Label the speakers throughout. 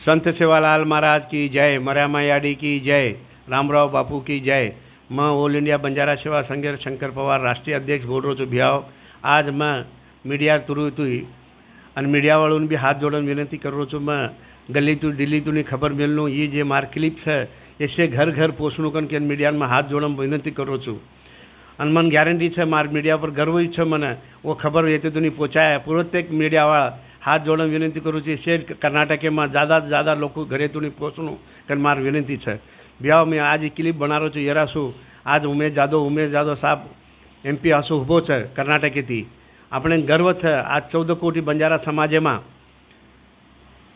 Speaker 1: संत सेवालाल महाराज की जय, मर्यामा याडी की जय, रामराव बापू की जय। मैं ऑल इंडिया बंजारा सेवा संघ शंकर पवार राष्ट्रीय अध्यक्ष बोल रहा हूँ भैया। आज मैं मीडिया थ्रू और मीडिया वालों भी हाथ जोड़न विनती कर रहा हूँ। मैं गली तू दिल्ली तू खबर मिल लूँ, ये जो मार क्लिप्स है इससे घर घर पोषणों के मीडिया में हाथ जोड़न विनती कर रहा हूँ। और मन गैरंटी है मार मीडिया पर गर्व है मैंने वो खबर ये तो नहीं पहुँचाया। प्रत्येक मीडिया वाला हाथ जोड़न विनती करूँ छे। से कर्नाटक में ज़्यादा से ज़्यादा लोग घरे तो नहीं पहुँचणु कर मार विनती है भैया। मैं आज क्लिप बना रहा हूँ येरासू। आज उमेश जादव साहब MP आसू ऊभो है कर्नाटक थी। अपने गर्व है आज 14 कोटी बंजारा समाज में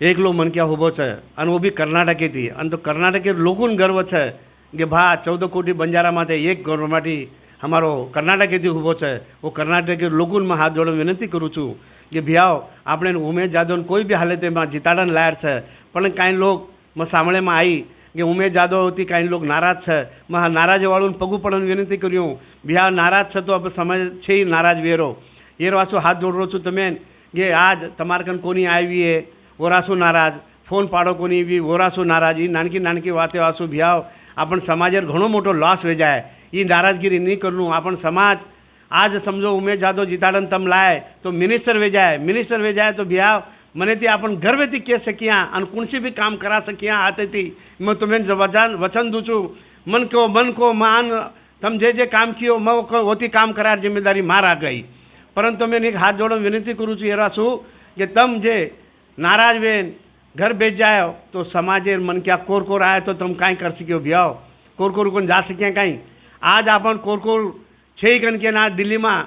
Speaker 1: एकलो मनक्या ऊभो है और वो भी कर्नाटक थी। तो कर्नाटक के लोगों गर्व है कि भा 14 कोटी बंजारा में एक गवर्नमेंट हमारो कर्नाटक थी ऊभो है। वो कर्नाटक के लोगों में हाथ जोड़ विनती करूँ छूँ कि भैया आपने उमेश जादव कोई भी हालत में जिताड़न लायर है। पण कई लोग मैं सामने में आई कि उमेश जादव होती कई लोग नाराज है। मैं नाराज वालों पगू पड़न विनती करूँ भैया नाराज है तो अब समझ छे ही नाराज वेरो ये रासो हाथ जोड़ रो छू तमें कि आज तमार कन कोनी आई है वो रासो नाराज फोन पाड़ो कोनी भी वो रासो नाराज। ये नानकी नानकी बातें वासो भैया अपन समाजर घणो मोटो लॉस हो जाए। ये नाराजगिरी नहीं करनू। अपन समाज आज समझो उमेश जादव जिताड़न तम लाए तो मिनिस्टर वे जाए तो भैया मने थी अपन गर्व थी कह सकिया और कौन सी भी काम करा सकिया आते थी। मैं तुम्हें वचन दूँ छूँ मन को मान तम जे काम कियो मैं होती काम करार जिम्मेदारी मार आ गई। परंतु मैं एक हाथ जोड़ विनती करूँ छूँ एरा शू कि तम जे नाराज वेन घर बेच जाए तो समाजे मन क्या कोर आए तो तुम कहीं कर सको भैया। कोर को जा सकिया कहीं। आज अपन कोर छे कन के ना दिल्ली में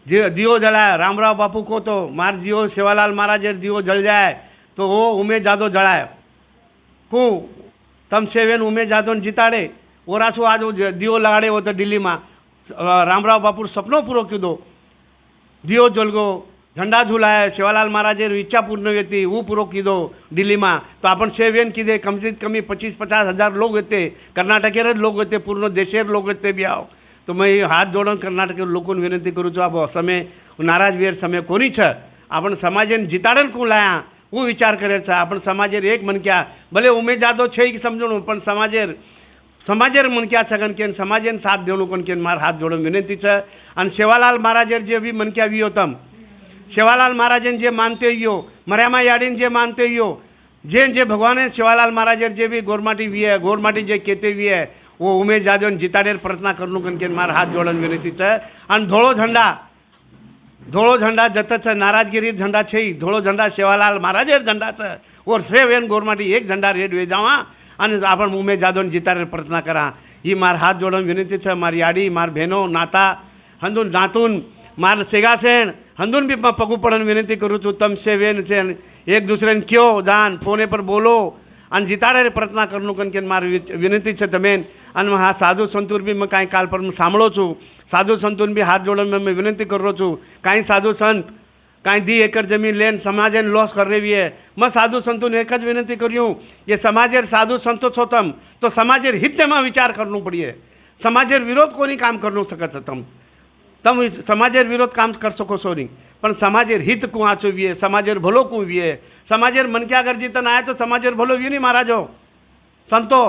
Speaker 1: दियो जलाए रामराव बापू को तो मार दियो सेवालाल महाराज दियो जल जाए तो वो उमेश जादव जलाए को तम सेवेन उमेश जादव जिताड़े वो रासो आज वो दियो लगाड़े वो तो दिल्ली में रामराव बापू सपनों पूरो कीधो दियो जल गो झंडा झूलाए सेवालाल महाराज इच्छा पूर्ण होती वो पूरो कीधो दिल्ली में। तो अपन सेवेन कीधे कम से कम 25-50 हज़ार लोग होते कर्नाटकेर लोग होते पूर्ण देशेर लोग होते भी आओ। तो मैं हाथ जोड़न कर्नाटक लोगों विनती करूँ छूँ आप समय नाराज वेर समय कोनी है। अपन समाजे जिताड़न को लाया वो विचार करे अपन समाजे एक मन क्या भले उमेश जादव छे कि समझणु पण समाजेर मन क्या छगन के समाजे साथ देणु कन के मार हाथ जोड़न विनती है। और सेवालाल महाराज जे भी मन क्या वियो तम सेवालाल महाराजन जे मानते हो मर्यामा याडीन जे मानते हो जे भगवान सेवालाल महाराज जे भी गोरमाटी भी है गोरमाटी जे कहते भी है वो उमेश जादव जिताड़ेर प्रार्थना करनू कन मार हाथ जोड़न विनती है। और धोलो झंडा जत है नाराजगिरी झंडा छे धोलो झंडा सेवालाल महाराजेर झंडा है और सेवेन गोरमाटी एक झंडा रेड वे जावा और अपन उमेश जादव जिताड़ेर प्रार्थना करा। ये मार हाथ जोड़न विनती है। मार याडी मार बहनों नाता हंदून नातून मार सेगासेन हंदून भी पगू पड़न विनती करूँ छूँ तम सेवेन से एक दूसरे ने क्यों जान फोने पर बोलो और जिताड़े प्रार्थना करनू कन के मार विनती है तमें। और हाँ साधु संतूर भी मैं कहीं काल पर सांभो छूँ साधु संतून भी हाथ जोड़न में मैं विनती कर रहा छूँ। कहीं साधु संत कहीं 2 एकड़ जमीन लेन समाज लॉस कर रही है। मैं साधु संतों एक विनती करूँ कि समाजेर साधु संतो छो तम तो समाजेर हित में विचार करनू पड़िए। समाजेर विरोध कोनी काम करनू सकत तम समाजेर विरोध काम कर सको सो नहीं पण समाजेर हित को आँचो भी है समाजेर भलो को भी है। समाजेर मन क्या अगर जीतन आए तो समाजेर भलो भी नहीं महाराजो संतो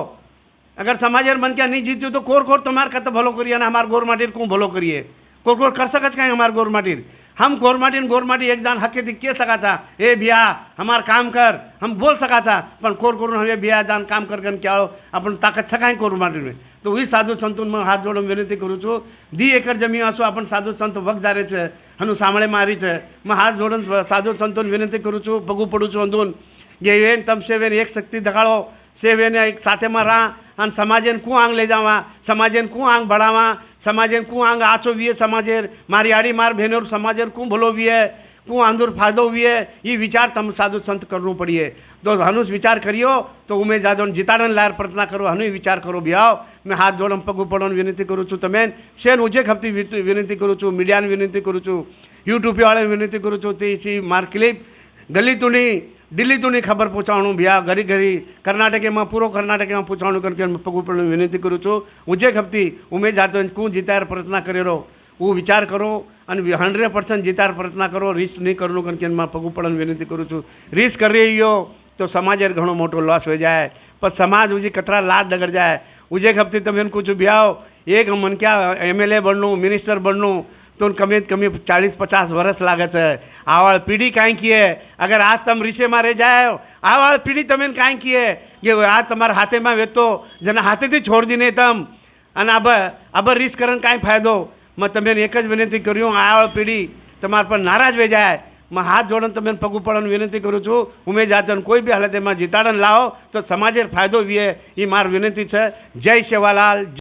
Speaker 1: अगर समाजेर मन क्या नहीं जीत्यो तो कोर तुम्हार कत भलो करिए ना हमार गोरमाटीर को भलो करिए कोर कर सकत कहीं हमार गोरमाटीर हम गोरमाटी एक जान हके थी के सका था ए भैया हमार काम कर हम बोल सका था पर कोर हमें भैया जान काम कर क्या अपन ताकत छकाई गोरमाटी में। तो वही साधु संतों में हाथ जोड़ विनती करूँ छूँ 2 एकड़ जमीन आसो अपन साधु संत वक्त जा रहे थे हनु सामने मारी है। मैं हाथ जोड़न साधु संतों विनती करूँ छूँ पगू पड़ू छूँ अंदून ये वेन तम सेवेन एक शक्ति दखाड़ो सेवेन एक साथे में रहा और समाजेन को आंग ले जावा समाजेन को आंग बढ़ावा समाजेन को आंग आचो भी है समाजेर मारी आड़ी मार बहनोर समाजेर को भलो भी है को आंदूर फायदो भी है। ये विचार तम साधु संत करनू पड़िए। तो हनुस विचार करियो तो उमेश जादव जिताड़न लायर प्रार्थना करो हनु विचार करो भैया। मैं हाथ जोड़न पगू पड़न विनती करूँ छूँ तमें शेन उजे खपती विनती करूँ छूँ मीडिया विनती करूँ छूँ यूट्यूब वाले विनती करूँ छूँ ती मार क्लिप गली तुनी दिल्ली तुनी खबर पहुँचाणु भैया घरी कर्नाटक में पूरा कर्नाटक में पहुँचाणु करके पगू पड़न विनती करूँ छूँ। उजे खपती उमेश जादव को जितार प्रार्थना करेरो वो विचार करो और 100% जितार प्रार्थना करो। रिस्क नहीं करनू करके मैं पगू पड़न विनती करूँ छूँ। रिस्क कर रही हो तो समाजेर घणो मोटो लॉस हो जाए पर समाज उजी कतरा लाड डगड़ जाए उजे हफ्ते तमें कुछ ब्याओ एक मन क्या MLA बनू मिनिस्टर बनू तो कमी कमी 40-50 वर्ष लागे है। आवाड़ पीढ़ी काई किए अगर आज तम ऋषि में रह जाए आवाड़ पीढ़ी तमें काई किए कि आज तमारे हाथे में वेतो जना हाथे थी छोड़ दी नहीं तम अन अब रीस करन काई फायदो मैं तमें एक ज विनती करूँ आवाड़ पीढ़ी तमार पर नाराज वे जाए मैं हाथ जोड़न तमें पगू पड़न विनती करूँ छूँ उमेश जातन कोई भी हालत में जीताड़न लाओ तो समाजे फायदो भी है ये मार विनती है। जय सेवालाल।